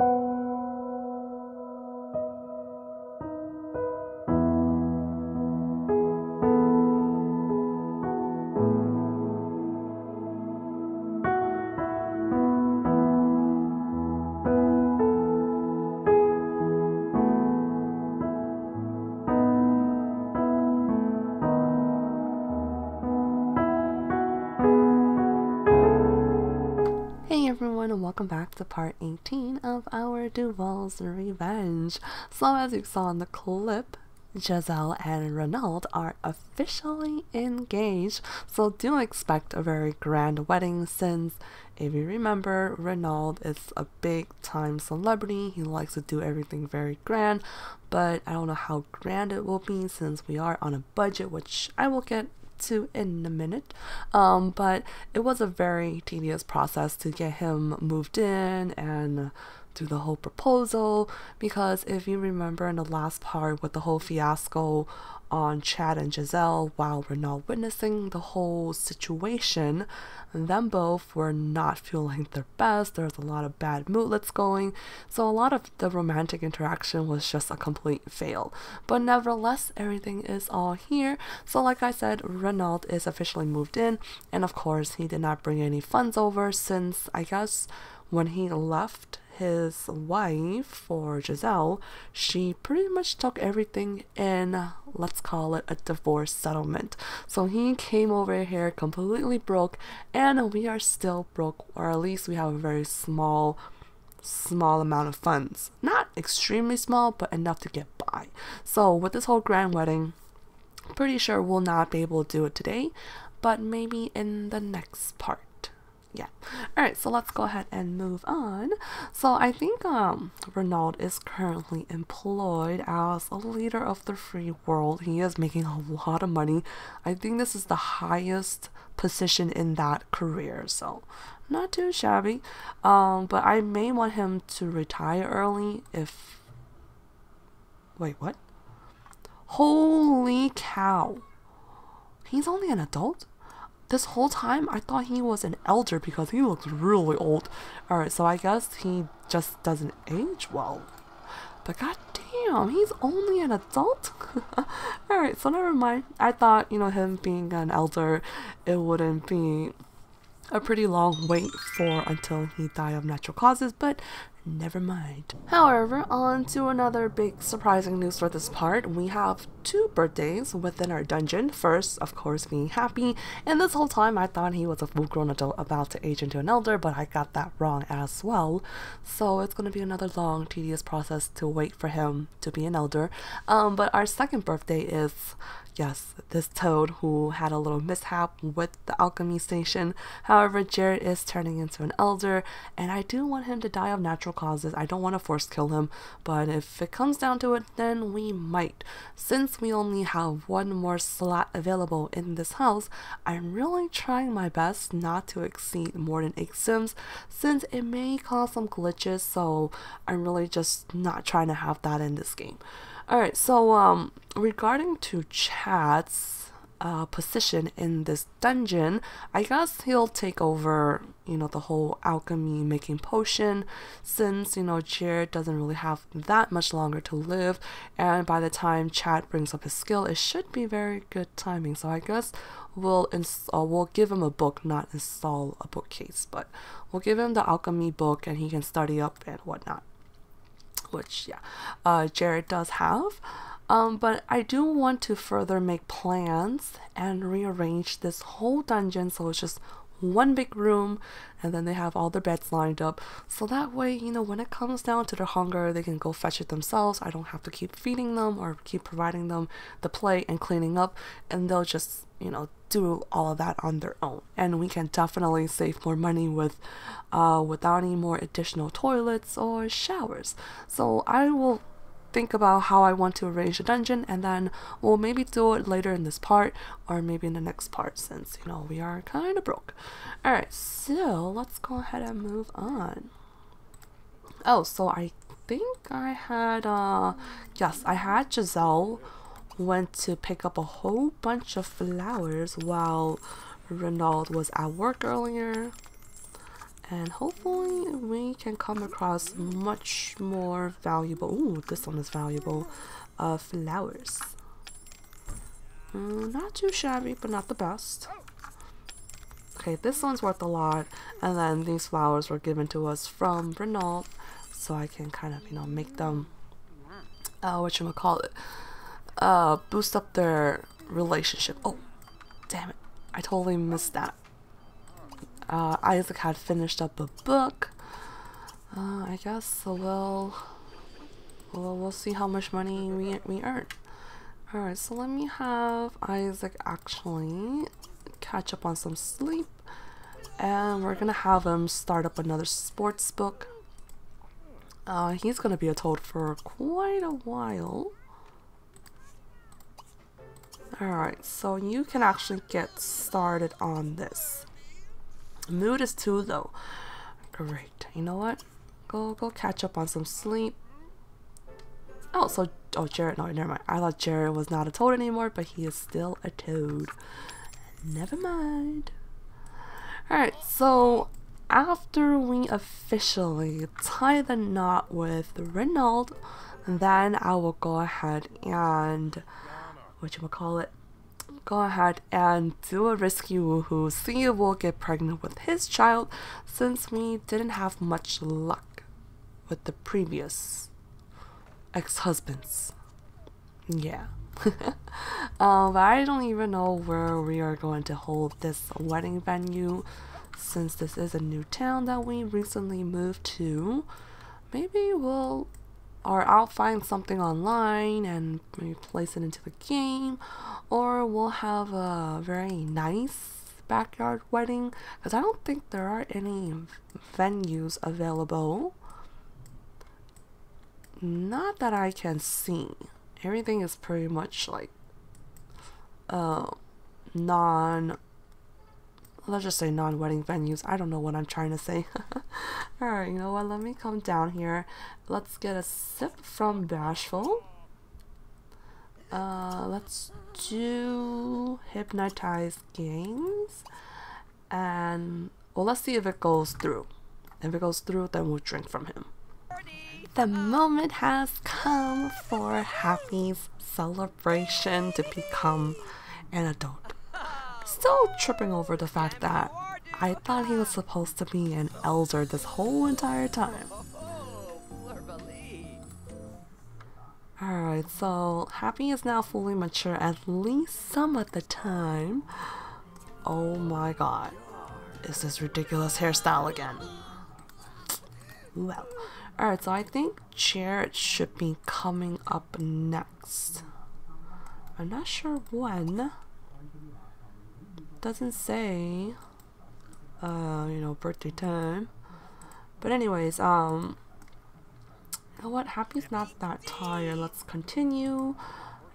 Hey everyone, and welcome back to part 18 of our Duval's Revenge. So as you saw in the clip, Giselle and Renaud are officially engaged, so do expect a very grand wedding since, if you remember, Renaud is a big time celebrity. He likes to do everything very grand, but I don't know how grand it will be since we are on a budget, which I will get to in a minute. But it was a very tedious process to get him moved in and do the whole proposal, because if you remember in the last part with the whole fiasco on Chad and Giselle while we're not witnessing the whole situation, them both were not feeling their best. There was a lot of bad moodlets going, so a lot of the romantic interaction was just a complete fail. But nevertheless, everything is all here. So like I said, Renaud is officially moved in, and of course he did not bring any funds over since I guess when he left his wife for Giselle, she pretty much took everything in, let's call it a divorce settlement. So he came over here completely broke, and we are still broke, or at least we have a very small amount of funds. Not extremely small, but enough to get by. So with this whole grand wedding, pretty sure we'll not be able to do it today, but maybe in the next part. Yeah. Alright, so let's go ahead and move on. So I think Renaud is currently employed as a leader of the free world. He is making a lot of money. I think this is the highest position in that career, so not too shabby. But I may want him to retire early if... Wait, what? Holy cow. He's only an adult? This whole time, I thought he was an elder because he looks really old. Alright, so I guess he just doesn't age well. But goddamn, he's only an adult? Alright, so never mind. I thought, him being an elder, it wouldn't be a pretty long wait for until he died of natural causes, but never mind. However, on to another big surprising news for this part. We have 2 birthdays within our dungeon. First, of course, being Happy, and this whole time I thought he was a full-grown adult about to age into an elder, but I got that wrong as well. So it's going to be another long, tedious process to wait for him to be an elder. But our second birthday is... yes, this Toad who had a little mishap with the alchemy station. However, Jared is turning into an elder, and I do want him to die of natural causes. I don't want to force kill him, but if it comes down to it, then we might. Since we only have 1 more slot available in this house, I'm really trying my best not to exceed more than 8 sims, since it may cause some glitches, so I'm really just not trying to have that in this game. Alright, so regarding to Chad's position in this dungeon, I guess he'll take over, the whole alchemy making potion, since, Jared doesn't really have that much longer to live, and by the time Chad brings up his skill, it should be very good timing. So I guess we'll give him a book, not install a bookcase, but we'll give him the alchemy book and he can study up and whatnot. Which, yeah, Jared does have. But I do want to further make plans and rearrange this whole dungeon so it's just 1 big room, and then they have all their beds lined up, so that way, when it comes down to their hunger, they can go fetch it themselves. I don't have to keep feeding them or keep providing them the plate and cleaning up, and they'll just, do all of that on their own. And we can definitely save more money with without any more additional toilets or showers. So I will think about how I want to arrange the dungeon, and then we'll maybe do it later in this part or maybe in the next part, since we are kind of broke. Alright, so let's go ahead and move on. Oh, so I think I had yes, I had Giselle went to pick up a whole bunch of flowers while Renaud was at work earlier. And hopefully we can come across much more valuable, ooh, this one is valuable, flowers. Not too shabby, but not the best. Okay, this one's worth a lot, and then these flowers were given to us from Renault, so I can kind of, you know, make them, whatchamacallit, boost up their relationship. Oh, damn it, I totally missed that. Isaac had finished up a book. I guess so we'll see how much money we earn. Alright, so let me have Isaac actually catch up on some sleep, and we're gonna have him start up another sports book. He's gonna be a toad for quite a while. Alright, so you can actually get started on this. Mood is 2 though. Great. You know what? Go catch up on some sleep. Oh, so Jared, no, never mind. I thought Jared was not a toad anymore, but he is still a toad. Never mind. Alright, so after we officially tie the knot with Renault, then I will go ahead and go ahead and do a risky woohoo, see if we'll get pregnant with his child, since we didn't have much luck with the previous ex-husbands. Yeah. But I don't even know where we are going to hold this wedding venue, since this is a new town that we recently moved to. Maybe I'll find something online and maybe place it into the game, or we'll have a very nice backyard wedding, because I don't think there are any venues available. Not that I can see. Everything is pretty much like let's just say non-wedding venues. I don't know what I'm trying to say. Alright, you know what, let me come down here. Let's get a sip from Bashful. Let's do Hypnotize Games, and well, let's see if it goes through. If it goes through, then we'll drink from him. The moment has come for Happy's celebration to become an adult. Still tripping over the fact that I thought he was supposed to be an elder this whole entire time. Alright, so Happy is now fully mature, at least some of the time. Oh my god. Is this ridiculous hairstyle again? Well, alright, so I think Jared should be coming up next. I'm not sure when. Doesn't say, you know, birthday time. But anyways, you know what? Happy's not that tired. Let's continue.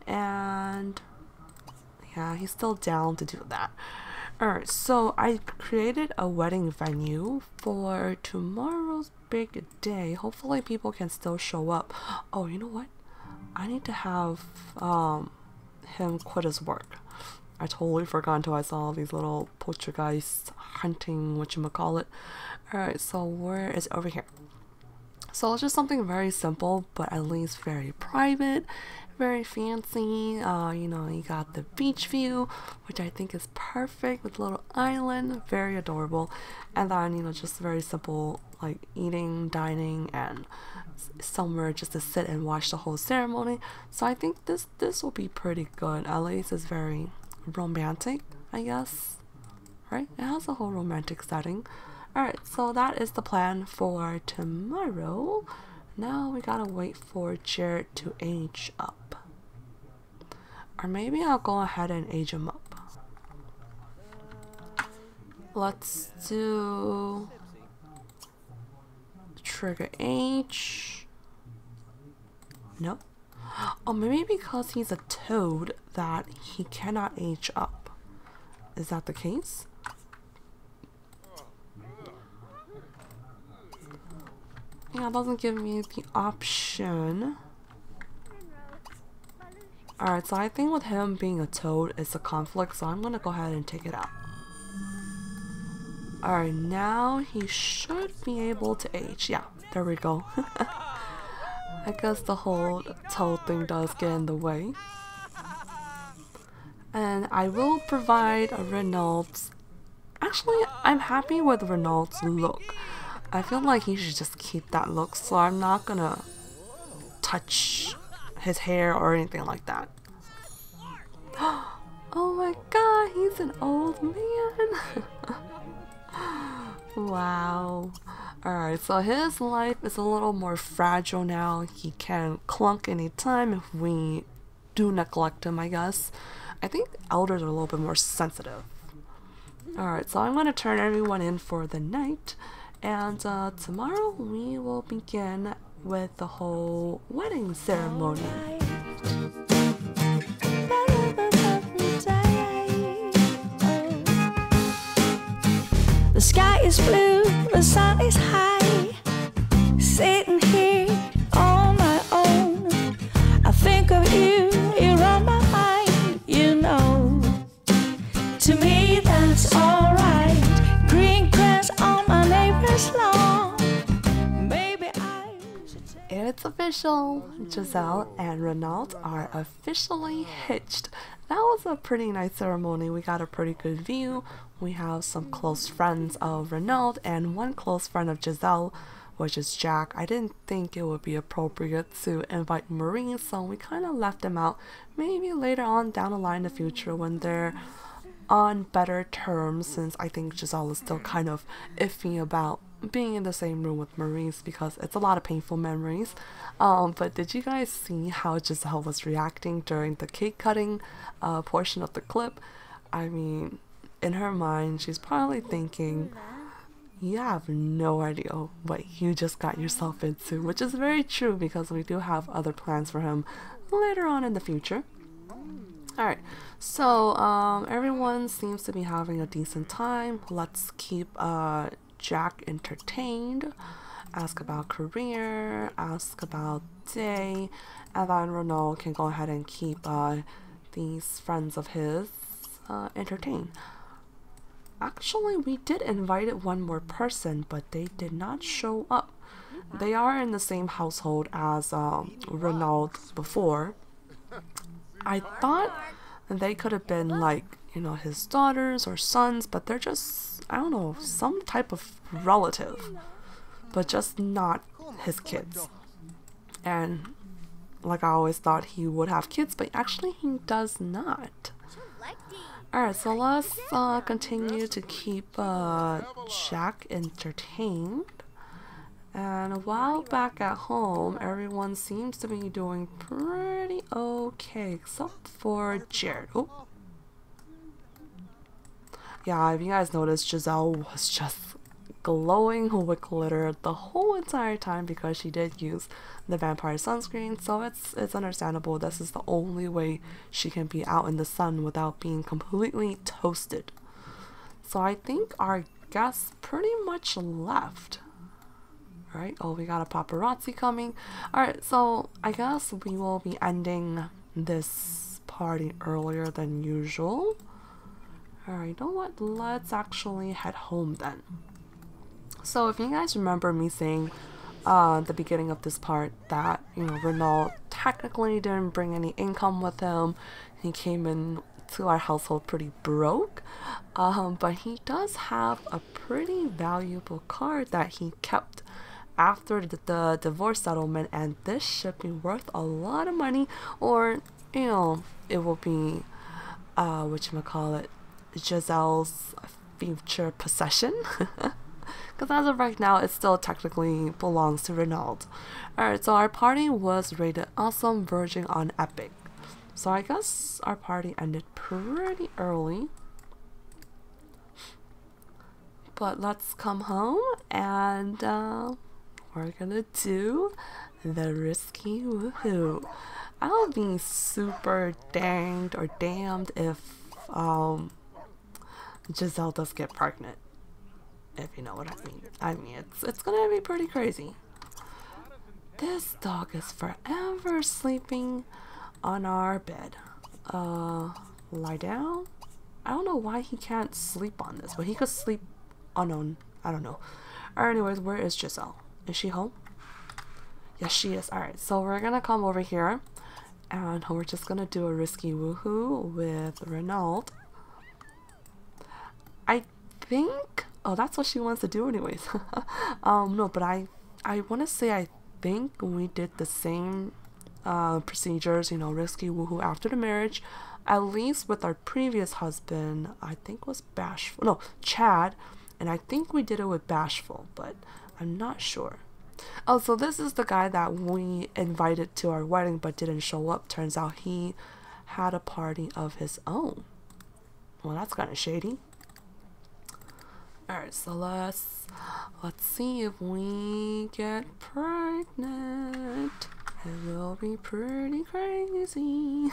And yeah, he's still down to do that. Alright, so I created a wedding venue for tomorrow's big day. Hopefully people can still show up. Oh, you know what? I need to have him quit his work. I totally forgot until I saw these little poltergeist hunting whatchamacallit. Alright, so where is it? Over here. So it's just something very simple, but at least very private, very fancy. You know, you got the beach view, which I think is perfect, with a little island, very adorable. And then, you know, just very simple, like eating, dining, and somewhere just to sit and watch the whole ceremony. So I think this will be pretty good. At least it's very romantic, I guess, right? It has a whole romantic setting. Alright, so that is the plan for tomorrow. Now we gotta wait for Jared to age up. Or maybe I'll go ahead and age him up. Let's do trigger age. Nope. Oh, maybe because he's a toad that he cannot age up. Is that the case? Yeah, it doesn't give me the option. Alright, so I think with him being a toad, it's a conflict, so I'm gonna go ahead and take it out. Alright, now he should be able to age. Yeah, there we go. I guess the whole toe thing does get in the way. And I will provide a Renault's. Actually, I'm happy with Renault's look. I feel like he should just keep that look, so I'm not gonna touch his hair or anything like that. Oh my god, he's an old man. Wow. Alright, so his life is a little more fragile now. He can clunk anytime if we do neglect him, I guess. I think elders are a little bit more sensitive. Alright, so I'm going to turn everyone in for the night. And tomorrow we will begin with the whole wedding ceremony. The sky is blue, the sun is high. Sitting here on my own, I think of you, you're on my mind, you know. To me that's alright. Green grass on my neighbor's lawn. Maybe I should take... It's official! Giselle and Renault are officially hitched. That was a pretty nice ceremony. We got a pretty good view. We have some close friends of Renault and one close friend of Giselle, which is Jack. I didn't think it would be appropriate to invite Marie, so we kind of left them out. Maybe later on down the line in the future when they're on better terms, since I think Giselle is still kind of iffy about being in the same room with Maurice because it's a lot of painful memories. But did you guys see how Giselle was reacting during the cake cutting portion of the clip? I mean, in her mind, she's probably thinking, you have no idea what you just got yourself into, which is very true because we do have other plans for him later on in the future. Alright, so everyone seems to be having a decent time. Let's keep Jack entertained, ask about career, ask about day, and then Renault can go ahead and keep these friends of his entertained. Actually, we did invite one more person, but they did not show up. They are in the same household as Renault before. I thought they could have been like, you know, his daughters or sons, but they're just, I don't know, some type of relative, but just not his kids. And like I always thought he would have kids, but actually he does not. Alright, so let's continue to keep Jack entertained. And while back at home, everyone seems to be doing pretty okay, except for Jared. Oh. Yeah, if you guys noticed, Giselle was just glowing with glitter the whole entire time because she did use the vampire sunscreen, so it's understandable. This is the only way she can be out in the sun without being completely toasted. So I think our guests pretty much left. Right? Oh, we got a paparazzi coming. Alright, so I guess we will be ending this party earlier than usual. Alright, you know what? Let's actually head home then. So if you guys remember me saying the beginning of this part that, you know, Renault technically didn't bring any income with him. He came in to our household pretty broke. But he does have a pretty valuable car that he kept after the divorce settlement, and this should be worth a lot of money, or, you know, it will be whatchamacallit, Giselle's future possession. Because as of right now, it still technically belongs to Renault. Alright, so our party was rated awesome, verging on epic. So I guess our party ended pretty early. But let's come home and we're gonna do the risky woohoo. I'll be super danged or damned if Giselle does get pregnant. If you know what I mean. I mean, it's gonna be pretty crazy. This dog is forever sleeping on our bed. Lie down? I don't know why he can't sleep on this, but he could sleep unknown. I don't know. Alright, anyways, where is Giselle? Is she home? Yes, she is. Alright, so we're gonna come over here and we're just gonna do a risky woohoo with Renault. I think, oh, that's what she wants to do anyways. No, but I want to say I think we did the same procedures, you know, risky woohoo after the marriage, at least with our previous husband. I think was Bashful, no, Chad, and I think we did it with Bashful, but I'm not sure. Oh, so this is the guy that we invited to our wedding but didn't show up. Turns out he had a party of his own. Well, that's kind of shady. Alright, so let's see if we get pregnant. It will be pretty crazy.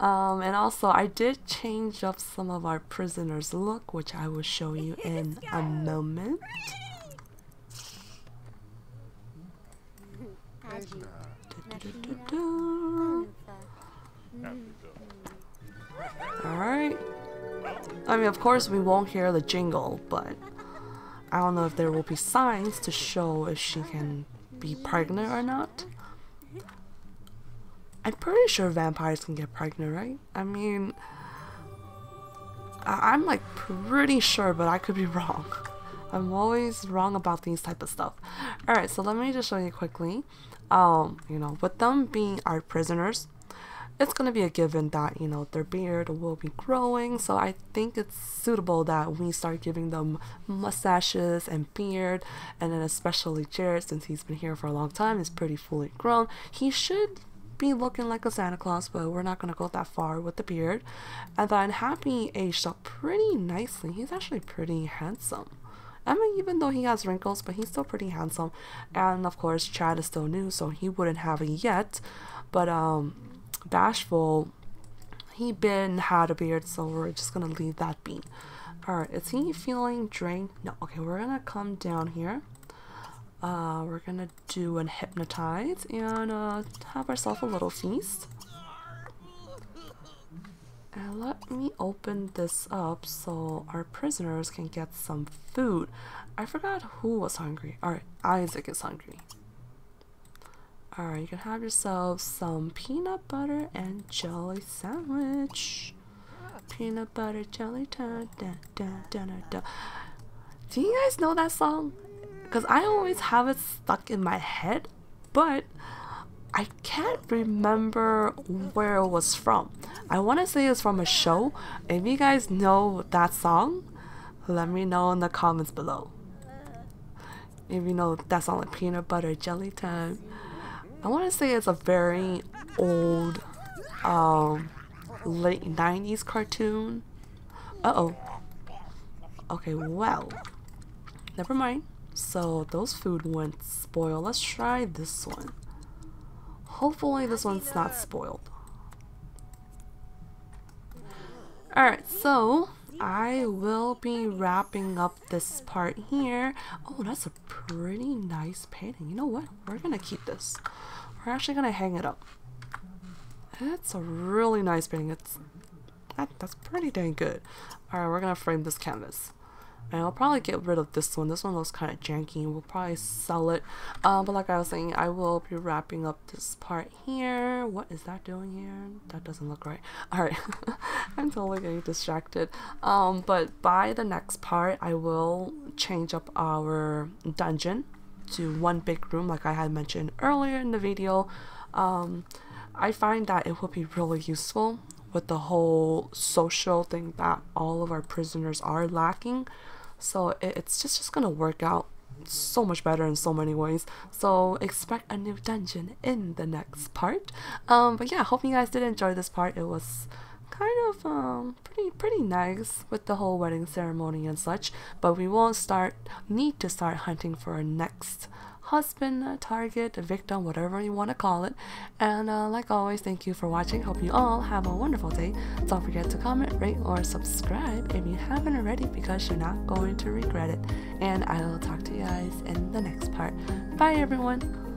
And also I did change up some of our prisoners' look, which I will show you in a moment. Alright. I mean, of course we won't hear the jingle, but I don't know if there will be signs to show if she can be pregnant or not. I'm pretty sure vampires can get pregnant, right? I mean, I'm like pretty sure, but I could be wrong. I'm always wrong about these type of stuff. Alright, so let me just show you quickly. You know, with them being our prisoners, it's gonna be a given that, you know, their beard will be growing, so I think it's suitable that we start giving them mustaches and beard. And then especially Jared, since he's been here for a long time, is pretty fully grown. He should be looking like a Santa Claus, but we're not gonna go that far with the beard. And then Happy aged up pretty nicely. He's actually pretty handsome. I mean, even though he has wrinkles, but he's still pretty handsome. And of course Chad is still new, so he wouldn't have it yet. But Bashful, he had a beard, so we're just gonna leave that be. Alright, is he feeling drained? No. Okay, we're gonna come down here. We're gonna do an hypnotize and have ourselves a little feast. And let me open this up so our prisoners can get some food. I forgot who was hungry. Alright, Isaac is hungry. Alright, you can have yourself some peanut butter and jelly sandwich. Peanut butter jelly time. Da, da, da, da, da. Do you guys know that song? Because I always have it stuck in my head, but I can't remember where it was from. I want to say it's from a show. If you guys know that song, let me know in the comments below. If you know that song, like peanut butter jelly time. I want to say it's a very old, late 90s cartoon. Uh-oh. Okay, well, never mind. So those food went spoiled. Let's try this one. Hopefully this one's not spoiled. Alright, so I will be wrapping up this part here. Oh, that's a pretty nice painting. You know what? We're gonna keep this. We're actually gonna hang it up. It's a really nice painting. That's pretty dang good. Alright, we're gonna frame this canvas. And I'll probably get rid of this one. This one looks kind of janky. We'll probably sell it. But like I was saying, I will be wrapping up this part here. What is that doing here? That doesn't look right. Alright. I'm totally getting distracted. But by the next part, I will change up our dungeon to one big room like I had mentioned earlier in the video. I find that it will be really useful with the whole social thing that all of our prisoners are lacking. So it's just gonna work out so much better in so many ways. So expect a new dungeon in the next part. But yeah, hope you guys did enjoy this part. It was kind of pretty nice with the whole wedding ceremony and such. But we will need to start hunting for our next husband, target, victim, whatever you want to call it. And like always, thank you for watching. Hope you all have a wonderful day. Don't forget to comment, rate, or subscribe if you haven't already, because you're not going to regret it. And I will talk to you guys in the next part. Bye everyone.